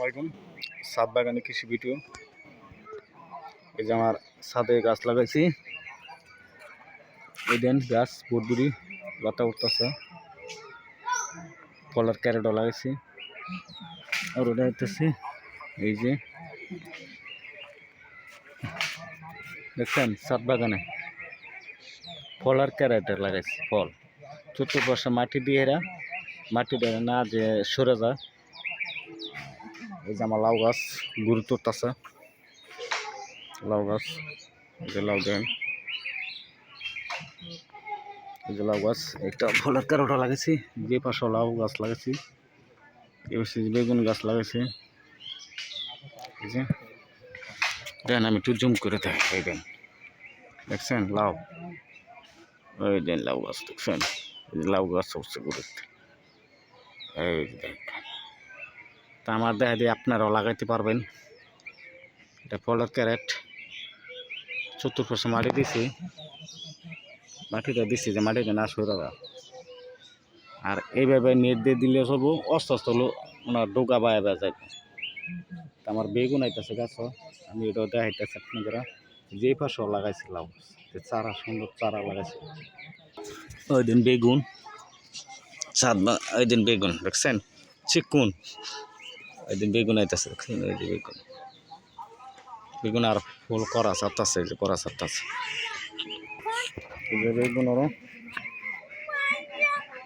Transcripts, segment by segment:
আলাইকুম। ছাদ বাগানে কৃষি ভিডিও। এই যে আমার ছাদে গাছ লাগাইছি, এই দেন গাছ বুড়বুড়ি লতা উঠতেছে, ফলের ক্যারেটও লাগাইছি। আর ওটা হইতেছে এই যে দেখছেন ছাদ বাগানে ফলের ক্যারেটে লাগাইছি ফল। চতুর্পাশে মাটি দিয়ে এরা মাটি দেয় না যে সরে যায়। এই যে আমার লাউ গাছ গুরুত্ব আছে, লাউ গাছ এই যে লাউ দেন, এই যে লাউ গাছ একটা ফলের ক্যারেটও লাগাইছি, যে পাশে লাউ গাছ লাগাইছি, এই পাশে বেগুন গাছ লাগাইছি। এই যে দেন আমি একটু জুম করে দেখ, এই দেন দেখছেন লাউ, ওই দেন লাউ গাছ দেখছেন, লাউ গাছ হচ্ছে গুরুত্ব। এই দেখ তা আমার দেখা দিয়ে আপনারাও লাগাইতে পারবেন। এটা ফলের ক্যারেট, চতুর্পাশে মাটি দিছি, মাটিটা দিছি যে মাটিটা না সরে। আর এইভাবে নেট দিয়ে দিলে সব অস্ত অস্ত হলো ওনার ডোকা বায়া যায়। আমার বেগুন আইতেছে গাছ, আমি এটা দেখাইতেছি আপনারা, যে পাশেও লাগাইছিলাম চারা, সুন্দর চারা লাগাইছি। ওই দিন বেগুন ওই দিন বেগুন দেখছেন চিকুন, ওই দিন বেগুন আইতেছে দেখছেন, ওই যে বেগুন বেগুন আর ফুল করা চাপতাছে, যে করা চাপতাছে বেগুন, আরো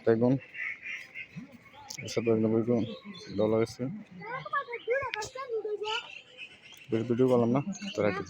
বেগুন বেগুন ডলা গেছে। ভিডিও করলাম না তো রাখি।